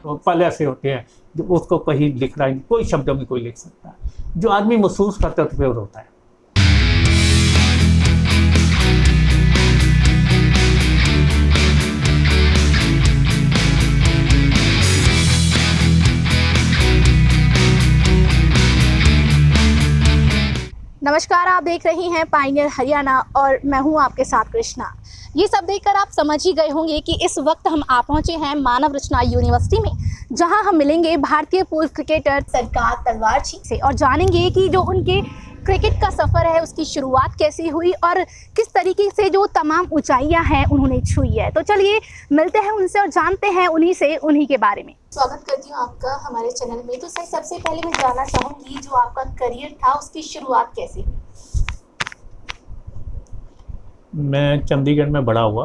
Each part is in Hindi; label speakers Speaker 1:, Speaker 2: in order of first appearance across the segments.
Speaker 1: वो पल ऐसे होते हैं जो उसको कहीं लिख रहा है, कोई शब्दों में कोई लिख सकता है। जो आदमी महसूस करता है तो प्योर होता है।
Speaker 2: नमस्कार, आप देख रही हैं पायनियर हरियाणा और मैं हूं आपके साथ कृष्णा। ये सब देखकर आप समझ ही गए होंगे कि इस वक्त हम आ पहुंचे हैं मानव रचना यूनिवर्सिटी में, जहां हम मिलेंगे भारतीय पूर्व क्रिकेटर सरकार तलवार जी से और जानेंगे कि जो उनके क्रिकेट का सफ़र है उसकी शुरुआत कैसी हुई और किस तरीके से जो तमाम ऊंचाइयां हैं उन्होंने छुई है। तो चलिए मिलते हैं उनसे और जानते हैं उन्हीं के बारे में। स्वागत करती हूँ आपका हमारे चैनल में। तो सर, सबसे पहले मैं जानना चाहूँगी जो आपका करियर था उसकी शुरुआत कैसे हुई?
Speaker 1: मैं चंडीगढ़ में बड़ा हुआ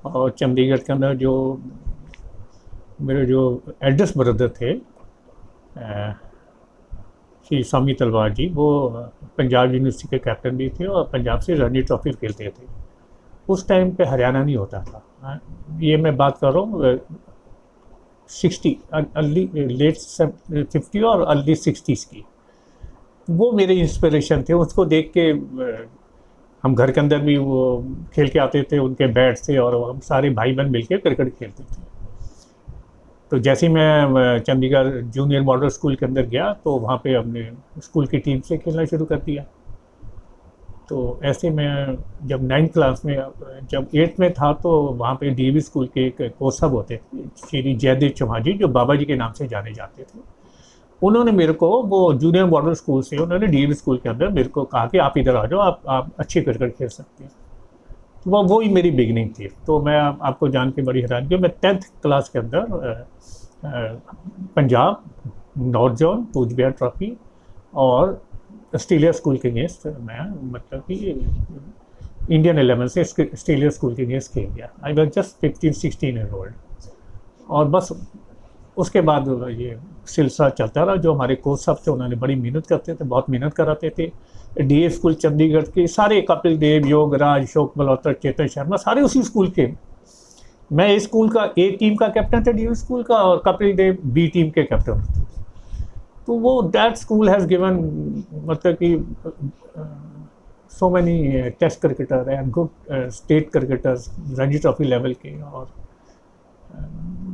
Speaker 1: और चंडीगढ़ के अंदर जो मेरे जो एल्डेस्ट ब्रदर थे श्री स्वामी तलवार जी, वो पंजाब यूनिवर्सिटी के कैप्टन भी थे और पंजाब से रणजी ट्रॉफी खेलते थे। उस टाइम पे हरियाणा नहीं होता था। ये मैं बात कर रहा हूँ 60 अर्ली लेट 50 और अर्ली 60s की। वो मेरे इंस्पिरेशन थे। उसको देख के हम घर के अंदर भी वो खेल के आते थे, उनके बैट से, और हम सारे भाई बहन मिलकर क्रिकेट खेलते थे। तो जैसे ही मैं चंडीगढ़ जूनियर मॉडल स्कूल के अंदर गया तो वहाँ पे हमने स्कूल की टीम से खेलना शुरू कर दिया। तो ऐसे में जब 9th क्लास में, जब 8th में था, तो वहाँ पे डीएवी स्कूल के एक कोच साहब होते थे श्री जयदेव चौहान जी, जो बाबा जी के नाम से जाने जाते थे। उन्होंने मेरे को वो जूनियर मॉडल स्कूल से, उन्होंने डीएवी स्कूल के अंदर मेरे को कहा कि आप इधर आ जाओ, आप अच्छी क्रिकेट खेल सकते हैं। तो वो ही मेरी बिगनिंग थी। तो मैं आपको जान के बड़ी हैरान की, मैं 10th क्लास के अंदर Punjab north zone Cooch Behar trophy और ऑस्ट्रेलिया स्कूल के अगेंस्ट मैं, मतलब कि इंडियन 11 से ऑस्ट्रेलिया स्कूल के अगेंस्ट खेल गया। I was just 15-16 year old. और बस उसके बाद ये सिलसिला चलता रहा। जो हमारे कोच साहब थे उन्होंने बड़ी मेहनत करते थे, बहुत मेहनत कराते थे। डीए स्कूल चंडीगढ़ के सारे, कपिल देव, योगराज, अशोक मल्होत्रा, चेतन शर्मा, सारे उसी स्कूल के। मैं इस स्कूल का ए टीम का कैप्टन था डीए स्कूल का, और कपिल देव बी टीम के कैप्टन थे। तो वो दैट स्कूल हैज़ गिवन, मतलब कि so many test cricketer and good state cricketers Ranji trophy level के। और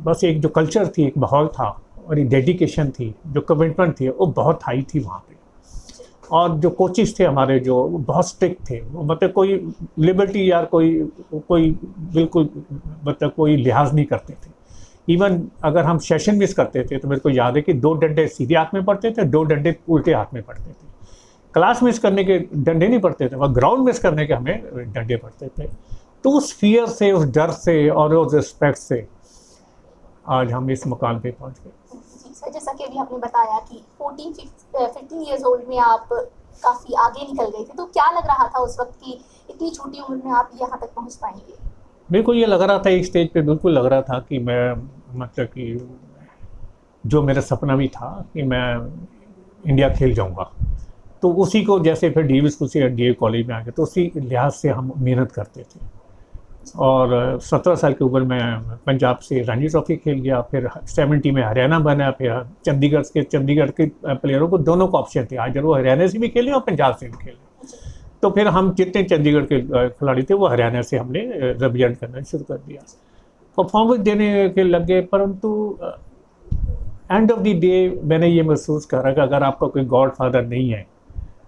Speaker 1: बस एक जो कल्चर थी, एक माहौल था और एक डेडिकेशन थी, जो कमिटमेंट थी, वो बहुत हाई थी वहाँ पे। और जो कोचेस थे हमारे, जो बहुत स्ट्रिक्ट थे, मतलब कोई लिबर्टी या कोई बिल्कुल, मतलब कोई लिहाज नहीं करते थे। इवन अगर हम सेशन मिस करते थे तो मेरे को याद है कि 2 डंडे सीधे हाथ में पड़ते थे, 2 डंडे उल्टे हाथ में पड़ते थे। क्लास मिस करने के डंडे नहीं पड़ते थे, वह ग्राउंड मिस करने के हमें डंडे पड़ते थे। तो उस फियर से, उस डर से और उस रिस्पेक्ट से आज हम इस मुकाम पे पहुंच गए।
Speaker 2: सर, जैसा कि अभी आपने बताया कि 14-15 ईयर्स ओल्ड में आप काफ़ी आगे निकल गए थे, तो क्या लग रहा था उस वक्त कि इतनी छोटी उम्र में आप यहाँ तक पहुँच पाएंगे?
Speaker 1: मेरे को ये लग रहा था, एक स्टेज पे बिल्कुल लग रहा था कि मैं, मतलब कि जो मेरा सपना भी था कि मैं इंडिया खेल जाऊंगा। तो उसी को, जैसे फिर डीएवी स्कूल से डीए कॉलेज में आ गए, तो उसी लिहाज से हम मेहनत करते थे। और 17 साल की उम्र में पंजाब से रणजी ट्रॉफी खेल गया, फिर 70 में हरियाणा बना, फिर चंडीगढ़ के प्लेयरों को, दोनों को ऑप्शन थे, आज वो हरियाणा से भी खेले और पंजाब से भी खेले। तो फिर हम जितने चंडीगढ़ के खिलाड़ी थे वो हरियाणा से हमने रिप्रेजेंट करना शुरू कर दिया, परफॉर्मेंस देने के लगे। परंतु एंड ऑफ द डे मैंने ये महसूस करा कि अगर आपका कोई गॉड फादर नहीं है,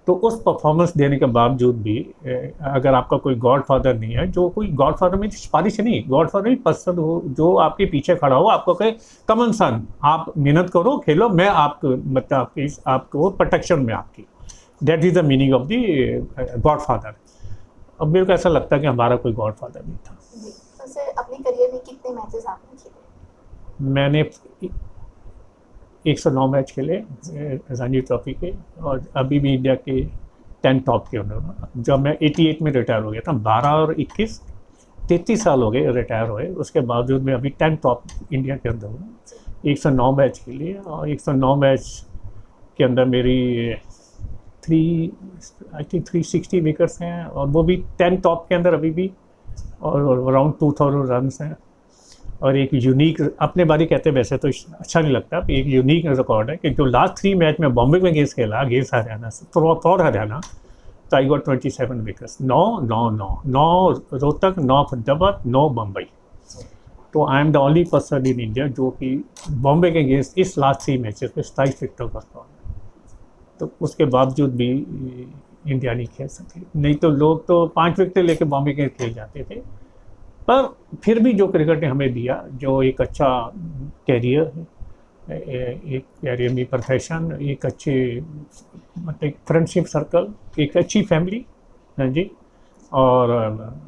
Speaker 1: तो उस परफॉर्मेंस देने के बावजूद भी, अगर आपका कोई गॉड फादर नहीं है, जो कोई गॉड फादर में सिफारिश नहीं, गॉड फादर भी पर्सन हो जो आपके पीछे खड़ा हो, आपको कहे कमन सन, आप मेहनत करो, खेलो, मैं आपको, मतलब आपको प्रोटेक्शन में आपकी। That is the meaning of the God father. अब मेरे को ऐसा लगता है कि हमारा कोई गॉड फादर नहीं था।
Speaker 2: तो सर, अपने करियर में कितने मैचेस आपने खेले?
Speaker 1: मैंने 109 मैच खेले रणजी ट्रॉफी के, और अभी भी इंडिया के 10 टॉप के अंदर। जब मैं 88 में रिटायर हो गया था, 12 और 21, 33 साल हो गए रिटायर हुए, उसके बावजूद मैं अभी 10 टॉप इंडिया के अंदर हूँ। 109 मैच खेले और 109 मैच के अंदर मेरी 360 विकेट्स हैं, और वो भी 10 टॉप के अंदर अभी भी, और अराउंड 2000 रन हैं। और एक यूनिक, अपने बारे कहते हैं वैसे तो अच्छा नहीं लगता, एक यूनिक रिकॉर्ड है कि जो लास्ट 3 मैच में बॉम्बे में अगेंस्ट खेला अगेंस्ट हरियाणा से फॉर हरियाणा, तो I got 27 wickets, 9 Rohtak, 9 Faridabad, 9 Mumbai. तो I am the only person in India जो कि बॉम्बे के अगेंस्ट इस लास्ट 3 मैचेस में 27 विकेटों का स्कोर। तो उसके बावजूद भी इंडिया नहीं खेल सके, नहीं तो लोग तो 5 विकेट लेके बॉम्बे के खेल जाते थे। पर फिर भी जो क्रिकेट ने हमें दिया, जो एक अच्छा कैरियर है, एक कैरियर में प्रोफेशन, एक अच्छे मतलब फ्रेंडशिप सर्कल, एक अच्छी फैमिली, हाँ जी, और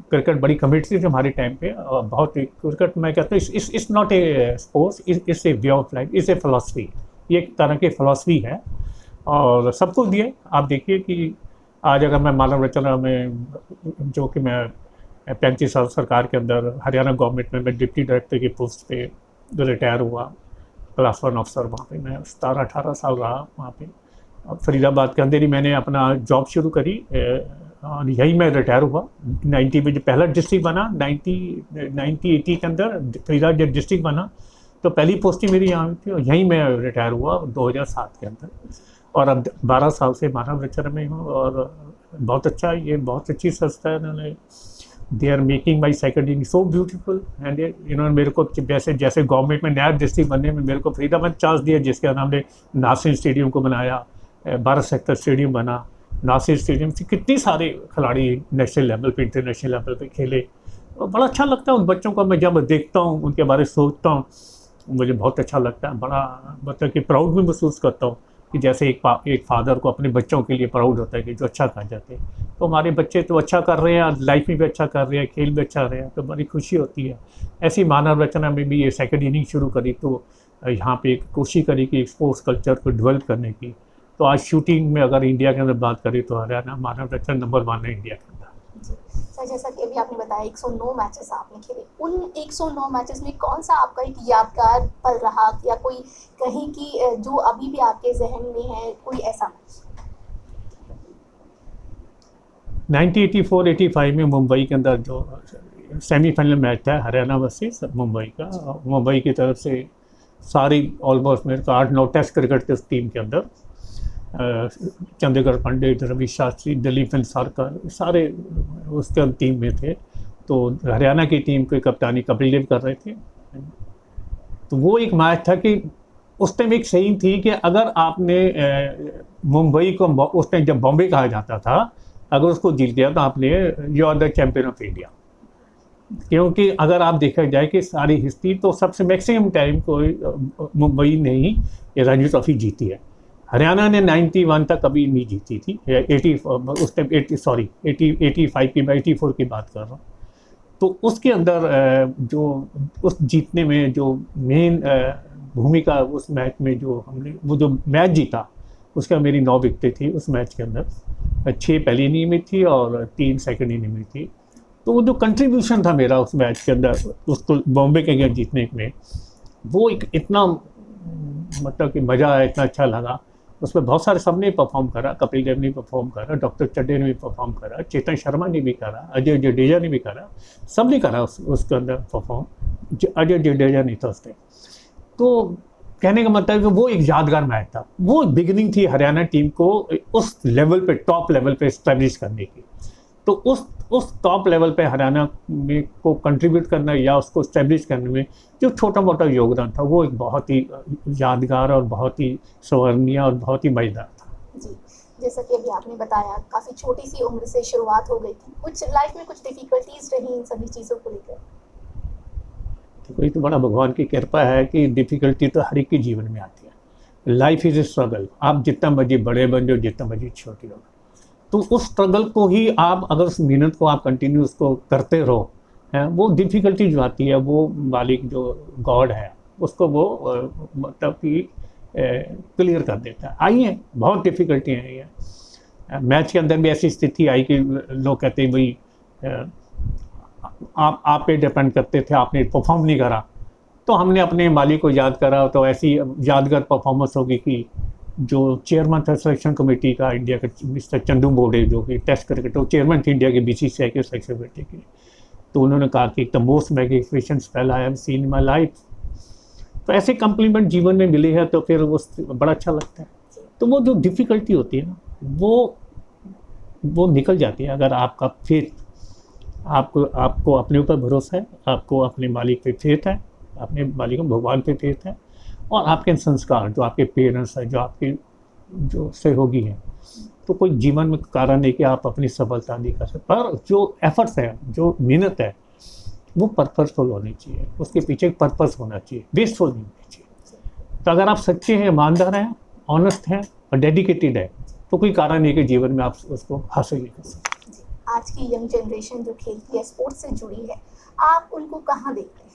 Speaker 1: क्रिकेट बड़ी कमिटी थी हमारे टाइम पे। और बहुत क्रिकेट मैं कहता हूँ इस नॉट ए स्पोर्ट्स, इस ए वे ऑफ लाइफ, इस ए फिलॉसफी, ये एक तरह की फिलॉसफी है और सबको दिए। आप देखिए कि आज अगर मैं मानव रचना में, जो कि मैं 35 साल सरकार के अंदर हरियाणा गवर्नमेंट में मैं डिप्टी डायरेक्टर की पोस्ट पे रिटायर हुआ, क्लास 1 अफसर, वहाँ पे मैं 17-18 साल रहा वहाँ पे। और फरीदाबाद के अंदर ही मैंने अपना जॉब शुरू करी और यही मैं रिटायर हुआ। 90 में जो पहला डिस्ट्रिक्ट बना, 90-80 के अंदर फरीदाबाद जब डिस्ट्रिक्ट बना तो पहली पोस्टिंग मेरी यहाँ थी और यहीं मैं रिटायर हुआ 2007 के अंदर। और अब 12 साल से मानव रचना में हूँ और बहुत अच्छा, ये बहुत अच्छी संस्था है। इन्होंने they are making my second inning so beautiful and इन्होंने मेरे को जैसे गवर्नमेंट में नया डिस्ट्रिक्ट बनने में मेरे को फरीदाबाद चांस दिया, जिसके हमने नासिर स्टेडियम को बनाया, 12 सेक्टर स्टेडियम बना। नासिर स्टेडियम से कितने सारे खिलाड़ी नेशनल लेवल पे, इंटरनेशनल लेवल पे खेले और बड़ा अच्छा लगता है उन बच्चों को। मैं जब देखता हूँ, उनके बारे में सोचता हूँ, मुझे बहुत अच्छा लगता है। बड़ा मतलब कि प्राउड भी महसूस करता हूँ कि जैसे एक फादर को अपने बच्चों के लिए प्राउड होता है कि जो अच्छा कर जाते हैं। तो हमारे बच्चे तो अच्छा कर रहे हैं, लाइफ में भी अच्छा कर रहे हैं, खेल भी अच्छा रहे हैं, तो बड़ी खुशी होती है। ऐसी मानव रचना में भी ये सेकंड इनिंग शुरू करी तो यहाँ पे एक कोशिश करी कि स्पोर्ट्स कल्चर को डेवलप करने की। तो आज शूटिंग में अगर इंडिया के अंदर बात करें तो हरियाणा मानव रचना नंबर 1 है इंडिया के अंदर।
Speaker 2: सर, जैसा कि अभी आपने बताया 109 मैचेस आपने खेले, उन 109 मैचेस में कौन सा आपका एक यादगार पल रहा या कोई कहीं की जो अभी भी आपके जहन में है, कोई ऐसा मैच?
Speaker 1: 1984-85 में मुंबई के अंदर जो सेमीफाइनल मैच था हरियाणा वर्सेस मुंबई का, मुंबई की तरफ से सारी ऑलमोस्ट मेरे को 8-9 टेस्ट क्रिकेट थे उस टीम के अंदर। चंद्रगढ़ पंडित, रवि शास्त्री, दिलीप वेंसारकर, सारे उसके टीम में थे। तो हरियाणा की टीम की कप्तानी कपिल देव कर रहे थे। तो वो एक मैच था कि उस टाइम एक सही थी कि अगर आपने मुंबई को उस टाइम जब बॉम्बे कहा जाता था, अगर उसको जीत गया तो आपने you are the champion of India. क्योंकि अगर आप देखा जाए कि सारी हिस्ट्री तो सबसे मैक्सिमम टाइम कोई मुंबई ने ही ये रणजी ट्रॉफी जीती है। हरियाणा ने 91 तक कभी नहीं जीती थी, 85 की, मैं 84 की बात कर रहा हूँ। तो उसके अंदर जो उस जीतने में जो मेन भूमिका उस मैच में जो हमने वो जो मैच जीता, उसका मेरी 9 विकेटें थी उस मैच के अंदर। 6 पहली इनिंग में थी और 3 सेकंड इनिंग में थी। तो वो जो कंट्रीब्यूशन था मेरा उस मैच के अंदर उसको बॉम्बे के अगेंस्ट जीतने में, वो एक इतना मतलब कि मज़ा आया, इतना अच्छा लगा। उसमें बहुत सारे सबने परफॉर्म करा, कपिल देव ने परफॉर्म करा, डॉक्टर चड्डे ने भी परफॉर्म करा, चेतन शर्मा ने भी करा, अजय जडेजा ने भी करा, सब ने करा उसके अंदर परफॉर्म। अजय जडेजा नहीं था उस टाइम। तो कहने का मतलब है कि वो एक यादगार मैच था। वो बिगिनिंग थी हरियाणा टीम को उस लेवल पे, टॉप लेवल पे इस्टेब्लिश करने की। तो उस टॉप लेवल पे हरियाणा में को कंट्रीब्यूट करना या उसको इस्टेब्लिश करने में जो छोटा मोटा योगदान था, वो एक बहुत ही यादगार और बहुत ही स्वर्णीय और बहुत ही मज़ेदार था।
Speaker 2: जी, जैसा कि अभी आपने बताया काफ़ी छोटी सी उम्र से शुरुआत हो गई थी, कुछ लाइफ में कुछ डिफ़िकल्टीज रही इन सभी चीज़ों को लेकर?
Speaker 1: कोई तो बड़ा भगवान की कृपा है कि डिफ़िकल्टी तो हर एक के जीवन में आती है। Life is a struggle. आप जितना मर्जी बड़े बन जाओ, जितना मर्जी छोटे हो, तो उस स्ट्रगल को ही आप अगर उस मेहनत को आप कंटिन्यू उसको करते रहो, है वो डिफ़िकल्टी जो आती है वो मालिक जो गॉड है उसको वो मतलब कि क्लियर कर देता है। आई हैं बहुत डिफ़िकल्टियाँ आई हैं। मैच के अंदर भी ऐसी स्थिति आई कि लोग कहते हैं भाई आप पे डिपेंड करते थे, आपने परफॉर्म नहीं करा। तो हमने अपने मालिक को याद करा, तो ऐसी यादगार परफॉर्मेंस होगी कि जो चेयरमैन था सिलेक्शन कमेटी का इंडिया का, मिस्टर चंदू बोर्डे, जो कि टेस्ट क्रिकेट वो चेयरमैन थे इंडिया के BCCI के सिलेक्शन कमेटी के, तो उन्होंने कहा कि the most magnificent spell I have seen in my life. तो ऐसे कम्प्लीमेंट जीवन में मिले हैं तो फिर वो बड़ा अच्छा लगता है। तो वो जो डिफ़िकल्टी होती है ना, वो निकल जाती है अगर आपका फेथ, आपको अपने ऊपर भरोसा है, आपको अपने मालिक पे फेथ है, अपने मालिक भगवान पे फेथ है, और आपके संस्कार, जो आपके पेरेंट्स हैं, जो आपके जो सहयोगी हैं, तो कोई जीवन में कारण है कि आप अपनी सफलता नहीं कर सकते। पर जो एफर्ट्स है, जो मेहनत है, वो पर्पसफुल होनी चाहिए, उसके पीछे एक पर्पस होना चाहिए, वेस्टफुल नहीं होनी चाहिए। तो अगर आप सच्चे हैं, ईमानदार हैं, ऑनेस्ट हैं और डेडिकेटेड है, तो कोई कारण नहीं कि जीवन में आप उसको हासिल नहीं कर सकते।
Speaker 2: आज की यंग जनरेशन जो खेलती है, स्पोर्ट्स से जुड़ी है, आप उनको कहाँ देखते हैं?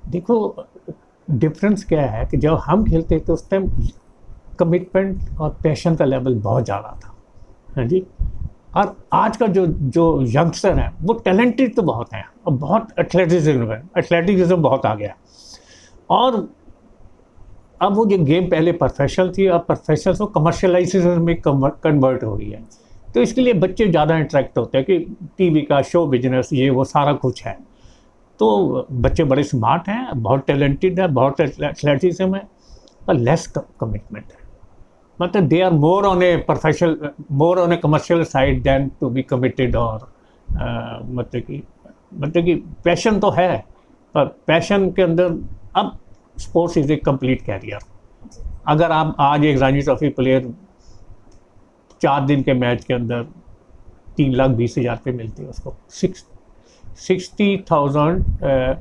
Speaker 1: देखो, डिफरेंस क्या है कि जब हम खेलते थे उस टाइम कमिटमेंट और पैशन का लेवल बहुत ज़्यादा था, हाँ जी। और आज का जो यंगस्टर है वो टैलेंटेड तो बहुत हैं और बहुत एथलेटिज्म बहुत आ गया। और अब वो जो गेम पहले प्रोफेशनल थी, अब प्रोफेशनल को कमर्शलाइजेशन में कन्वर्ट हो रही है। तो इसके लिए बच्चे ज़्यादा इंटरेक्ट होते हैं कि टीवी का शो बिजनेस, ये वो सारा कुछ है। तो बच्चे बड़े स्मार्ट हैं, बहुत टैलेंटेड है, बहुत एथलेटिज्म है, पर लेस कमिटमेंट है। मतलब they are more on a commercial side than to be committed. और मतलब कि पैशन तो है, पर पैशन के अंदर अब sports is a complete career. अगर आप आज एक रणजी ट्रॉफी प्लेयर 4 दिन के मैच के अंदर 3,20,000 रुपये मिलते हैं उसको, 60,000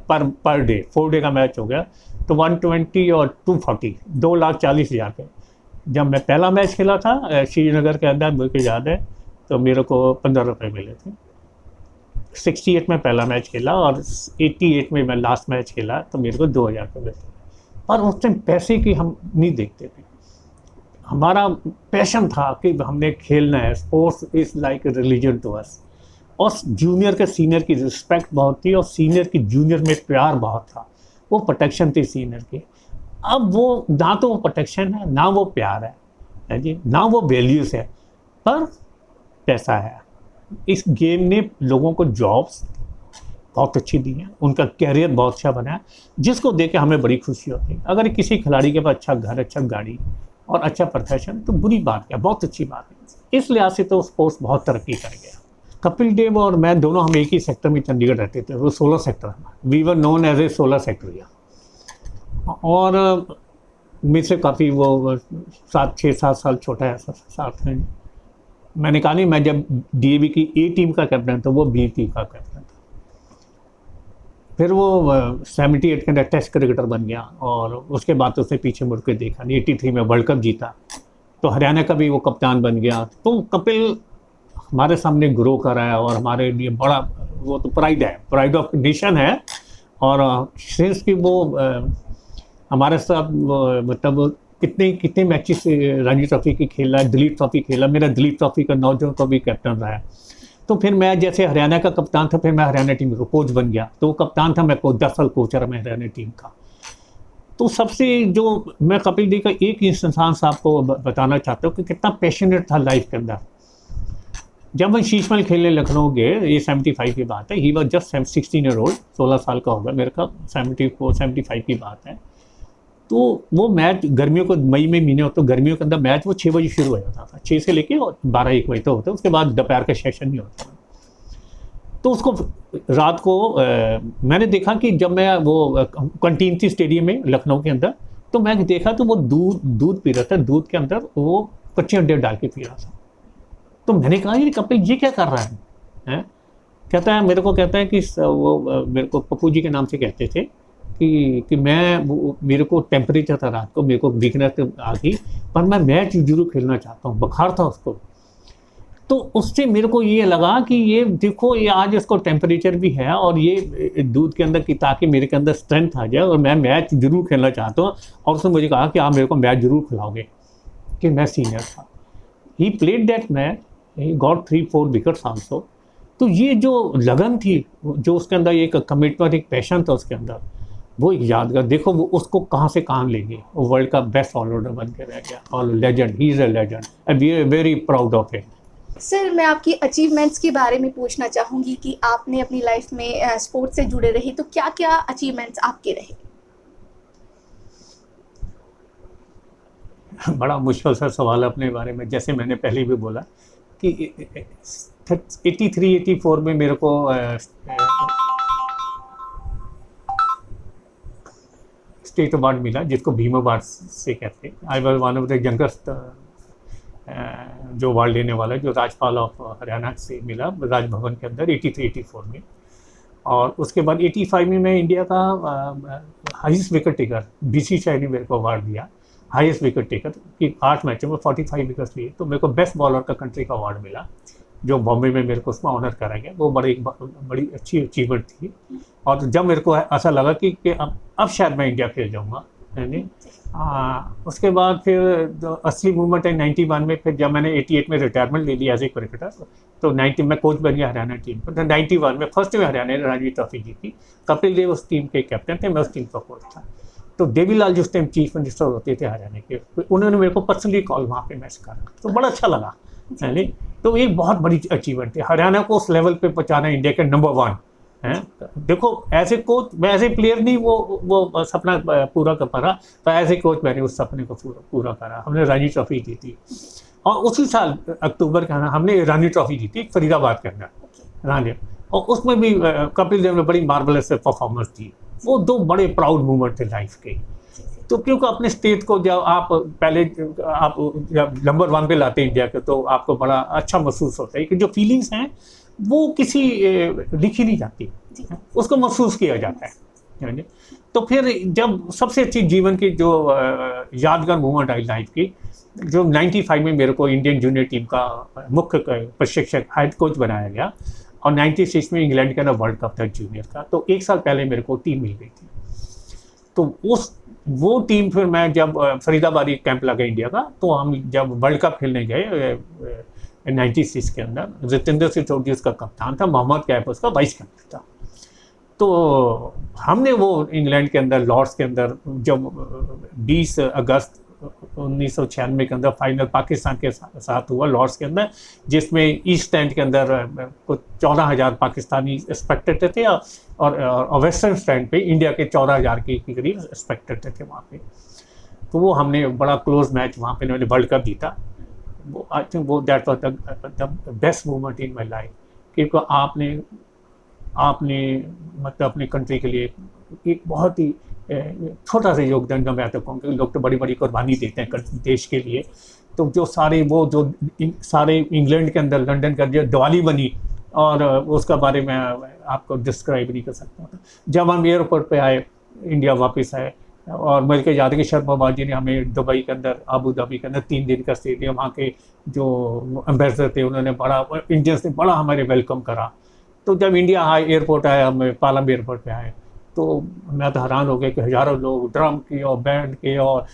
Speaker 1: पर डे, 4 डे का मैच हो गया तो 120 और 240, 2,40,000 रुपये। जब मैं पहला मैच खेला था श्रीनगर के अंदर, मुझे याद है, तो मेरे को 15 रुपये मिले थे। 68 में पहला मैच खेला और 88 में मैं लास्ट मैच खेला तो मेरे को 2,000 रुपये मिलते। और उस टाइम पैसे की हम नहीं देखते थे, हमारा पैशन था कि हमने खेलना है। Sports is like a religion to us. और जूनियर के सीनियर की रिस्पेक्ट बहुत थी और सीनियर की जूनियर में प्यार बहुत था, वो प्रोटेक्शन थी सीनियर की। अब वो ना तो वो प्रोटेक्शन है, ना वो प्यार है जी, ना वो वैल्यूज़ है, पर पैसा है। इस गेम ने लोगों को जॉब्स बहुत अच्छी दी हैं, उनका कैरियर बहुत अच्छा बना है, जिसको देख के हमें बड़ी खुशी होती है। अगर किसी खिलाड़ी के पास अच्छा घर, अच्छा गाड़ी और अच्छा प्रोफेशन, तो बुरी बात क्या, बहुत अच्छी बात है। इस लिहाज से तो स्पोर्ट्स बहुत तरक्की कर गया। कपिल देव और मैं दोनों, हम एक ही सेक्टर में चंडीगढ़ रहते थे, वो 16 सेक्टर है, we were known as a 16 sector. और मुझसे काफ़ी वो 6-7 साल छोटा है, साथ में। मैंने कहा नहीं, मैं जब DAV की A टीम का कैप्टन था, वो B टीम का कैप्टन था। फिर वो 78 के अंदर टेस्ट क्रिकेटर बन गया और उसके बाद उसने पीछे मुड़ के देखा नहीं। 83 में वर्ल्ड कप जीता तो हरियाणा का भी वो कप्तान बन गया। तो कपिल हमारे सामने ग्रो कर रहा है और हमारे लिए बड़ा, वो तो प्राइड है, प्राइड ऑफ नेशन है। और सिंस कि वो हमारे साथ मतलब कितने मैचेस रणजी ट्रॉफी की खेला है, दिलीप ट्रॉफी खेला, मेरा दिलीप ट्रॉफी का नौजवान का भी कैप्टन रहा है। तो फिर मैं जैसे हरियाणा का कप्तान था, फिर मैं हरियाणा टीम का कोच बन गया। तो कप्तान था, मैं 10 साल कोच रहा मैं हरियाणा टीम का। तो सबसे जो मैं कपिल देव का एक इंसान साहब को बताना चाहता हूँ कि कितना पैशनेट था लाइफ के अंदर। जब मैं शीशमहल खेलने लखनऊ गए, ये 75 की बात है, he was just 16 year old, 16 साल का होगा मेरे का, 74-75 की बात है। तो वो मैच गर्मियों को, मई में महीने होते, तो गर्मियों के अंदर मैच वो 6 बजे शुरू हो जाता था, 6 से लेके 12-1 बजे तक होता, उसके बाद दोपहर का सेशन नहीं होता। तो उसको रात को मैंने देखा कि जब मैं वो कंटीन थी स्टेडियम में लखनऊ के अंदर, तो मैं देखा तो वो दूध पी रहा था, दूध के अंदर वो कच्चे अंडे डाल के पी रहा था। तो मैंने कहा ये कपिल ये क्या कर रहा है? कहता है, मेरे को कहता है कि वो मेरे को पप्पू जी के नाम से कहते थे कि मेरे को टेम्परेचर था रात को, मेरे को वीकनेस आ गई, पर मैं मैच जरूर खेलना चाहता हूँ, बुखार था उसको। तो उससे मेरे को ये लगा कि ये देखो, ये आज इसको टेम्परेचर भी है और ये दूध के अंदर की, ताकि मेरे के अंदर स्ट्रेंथ आ जाए और मैं मैच जरूर खेलना चाहता हूँ। और उसने मुझे कहा कि आप मेरे को मैच जरूर खिलाओगे, कि मैं सीनियर था। He played that match, he got 3-4 wickets also. तो ये जो लगन थी, जो उसके अंदर एक कमिटमेंट, एक पैशन था उसके अंदर, वो यादगार। देखो वो उसको कहाँ से कहाँ ले गए, वो वर्ल्ड का बेस्ट ऑलराउंडर बन के रह गया और legend, he is a legend and we are very proud of him.
Speaker 2: Sir, मैं आपकी अचीवमेंट्स के बारे में पूछना चाहूँगी कि आपने अपनी लाइफ में स्पोर्ट्स से जुड़े रहे तो क्या क्या अचीवमेंट्स आपके रहे?
Speaker 1: बड़ा मुश्किल सा सवाल अपने बारे में। जैसे मैंने पहले भी बोला कि 83-84 में मेरे को स्टेट अवार्ड मिला, जिसको भीम अवार्ड से कहते हैं। I was one of the youngest जो अवार्ड लेने वाला, जो राज्यपाल ऑफ हरियाणा से मिला राजभवन के अंदर 83-84 में। और उसके बाद 85 में मैं इंडिया का हाईएस्ट विकेट टेकर, बीसीसीआई ने मेरे को अवार्ड दिया हाईएस्ट विकेट टेकर कि 8 मैचों में 45 विकेट्स लिए। तो मेरे को बेस्ट बॉलर का कंट्री का अवार्ड मिला, जो बॉम्बे में मेरे को उसमें ऑनर करा गया। वो बड़ी अच्छी अचीवमेंट थी। और जब मेरे को ऐसा लगा कि अब शायद मैं इंडिया खेल जाऊँगा, यानी उसके बाद फिर असली मूवमेंट है 91 में। फिर जब मैंने 88 में रिटायरमेंट ले लिया एज ए क्रिकेटर, तो 90 में कोच बन गया हरियाणा टीम पर। तो 91 में फर्स्ट में हरियाणा ने रणजी ट्रॉफी जीती। कपिल देव उस टीम के कैप्टन थे, मैं उस टीम का कोच था। तो देवीलाल जिस टाइम चीफ मिनिस्टर होते थे हरियाणा के, उन्होंने मेरे को पर्सनली कॉल वहाँ पे मैच करा, तो बड़ा अच्छा लगा। यानी तो एक बहुत बड़ी अचीवमेंट थी हरियाणा को उस लेवल पे पहुँचाना, इंडिया के नंबर 1 है। देखो एज ए कोच, मैं एज ए प्लेयर नहीं वो सपना पूरा कर पाया, तो एज ए कोच मैंने उस सपने को पूरा करा। हमने रणजी ट्रॉफी जीती और उसी साल अक्टूबर का हमने रणजी ट्रॉफी जीती फरीदाबाद के अंदर रणजी। और उसमें भी कपिल देव ने बड़ी मार्वलस परफॉर्मेंस दी। वो 2 बड़े प्राउड मोमेंट थे लाइफ के। तो क्योंकि अपने स्टेट को जब आप पहले आप जब नंबर 1 पे लाते हैं इंडिया के, तो आपको बड़ा अच्छा महसूस होता है कि जो फीलिंग्स हैं वो किसी लिखी नहीं जाती, उसको महसूस किया जाता है। तो फिर जब सबसे अच्छी जीवन की जो यादगार मोमेंट आई लाइफ की, जो 95 में मेरे को इंडियन जूनियर टीम का मुख्य प्रशिक्षक हेड कोच बनाया गया, और 96 में इंग्लैंड का ना वर्ल्ड कप था जूनियर का। तो 1 साल पहले मेरे को टीम मिल गई थी। तो वो टीम फिर मैं जब फरीदाबादी कैंप लगा इंडिया का, तो हम जब वर्ल्ड कप खेलने गए 96 के अंदर, जितेंद्र सिंह चौधरी उसका कप्तान था, मोहम्मद कैफ उसका वाइस कैप्टन था। तो हमने वो इंग्लैंड के अंदर लॉर्ड्स के अंदर जब 20 अगस्त 1996 के अंदर फाइनल पाकिस्तान के साथ हुआ लॉर्ड्स के अंदर, जिसमें ईस्ट स्टैंड के अंदर कुछ 14,000 पाकिस्तानी स्पेक्टेटर थे, और वेस्टर्न स्टैंड पे इंडिया के 14,000 के करीब स्पेक्टेटर थे वहाँ पे। तो वो हमने बड़ा क्लोज मैच वहाँ पे उन्होंने वर्ल्ड कप जीता। वो आई थिंक वो that was the best moment in my life, क्योंकि आपने मतलब अपनी कंट्री के लिए एक बहुत ही छोटा सा योगदान का मैं तो कहूँगा। लोग तो बड़ी बड़ी कुर्बानी देते हैं देश के लिए। तो जो सारे इंग्लैंड के अंदर लंदन का जो दिवाली बनी, और उसका बारे में आपको डिस्क्राइब नहीं कर सकता। जब हम एयरपोर्ट पे आए, इंडिया वापस आए, और मेरे को याद है कि शर्मा जी ने हमें दुबई के अंदर, आबू धाबी के अंदर 3 दिन का स्टे दिया। वहाँ के जो एम्बेसडर थे उन्होंने इंडियंस ने बड़ा हमारे वेलकम करा। तो जब इंडिया आए, एयरपोर्ट आया, हम पालम एयरपोर्ट पे आए, तो मैं तो हैरान हो गया कि हज़ारों लोग ड्रम के और बैंड के और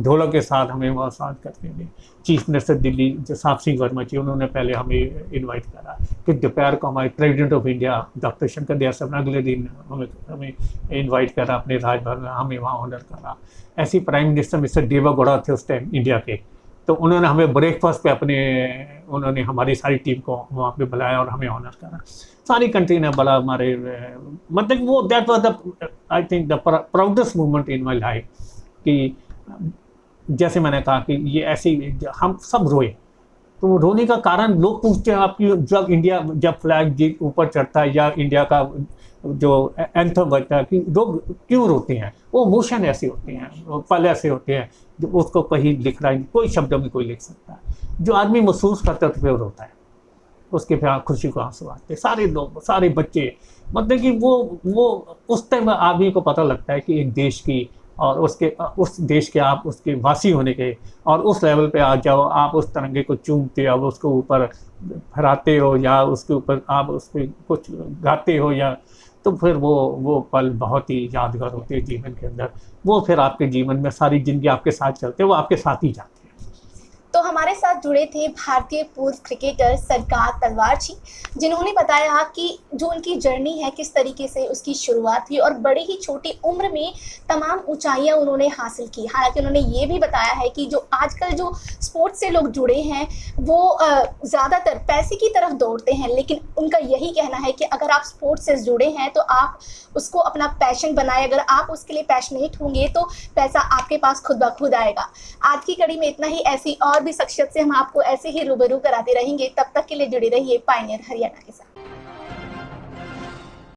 Speaker 1: ढोलक के साथ हमें वहाँ साथ करते थे। चीफ मिनिस्टर दिल्ली जो साहब सिंह वर्मा जी, उन्होंने पहले हमें इनवाइट करा। फिर दोपहर को हमारे president of India doctor Shankar Dayal साहब ने अगले दिन हमें इन्वाइट करा अपने राजभवन में, हमें वहाँ ऑनर करा। ऐसे प्राइम मिनिस्टर मिस्टर देवेगौड़ा थे उस टाइम इंडिया के, तो उन्होंने हमें ब्रेकफास्ट पे उन्होंने हमारी सारी टीम को वहाँ पे बुलाया और हमें ऑनर करा। सारी कंट्री ने बड़ा हमारे मतलब वो that was the I think the proudest moment in my life. कि जैसे मैंने कहा कि ये ऐसे हम सब रोए। तो रोने का कारण लोग पूछते हैं आपकी, जब फ्लैग ऊपर चढ़ता है या इंडिया का जो एंथम बजता है, कि लोग क्यों रोते हैं। वो इमोशन ऐसे होते हैं, वो पल ऐसे होते हैं जो उसको कहीं लिख रहा है, कोई शब्दों में कोई लिख सकता है। जो आदमी महसूस करता है तो फिर रोता है, उसके फिर खुशी को आंसू आते। सारे लोग, सारे बच्चे, मतलब कि वो उस टाइम आदमी को पता लगता है कि एक देश की और उस देश के आप उसके वासी होने के, और उस लेवल पे आ जाओ, आप उस तिरंगे को चूमते हो, उसको ऊपर फहराते हो, या उसके ऊपर आप उस पर कुछ गाते हो, या तो फिर वो पल बहुत ही यादगार होते हैं जीवन के अंदर। वो फिर आपके जीवन में सारी ज़िंदगी आपके साथ चलते हैं, वो आपके साथ ही जाते हैं।
Speaker 2: तो हमारे साथ जुड़े थे भारतीय पूर्व क्रिकेटर सरकार तलवार जी, जिन्होंने बताया कि जो उनकी जर्नी है किस तरीके से उसकी शुरुआत हुई और बड़ी ही छोटी उम्र में तमाम ऊंचाइयां उन्होंने हासिल की। हालांकि उन्होंने ये भी बताया है कि जो आजकल जो स्पोर्ट्स से लोग जुड़े हैं वो ज़्यादातर पैसे की तरफ दौड़ते हैं, लेकिन उनका यही कहना है कि अगर आप स्पोर्ट्स से जुड़े हैं तो आप उसको अपना पैशन बनाएं। अगर आप उसके लिए पैशनेट होंगे तो पैसा आपके पास खुद ब खुद आएगा। आज की कड़ी में इतना ही। ऐसी और भी शख्सियत से हम आपको ऐसे ही रूबरू कराते रहेंगे। तब तक के लिए जुड़े रहिए पायनियर हरियाणा के साथ।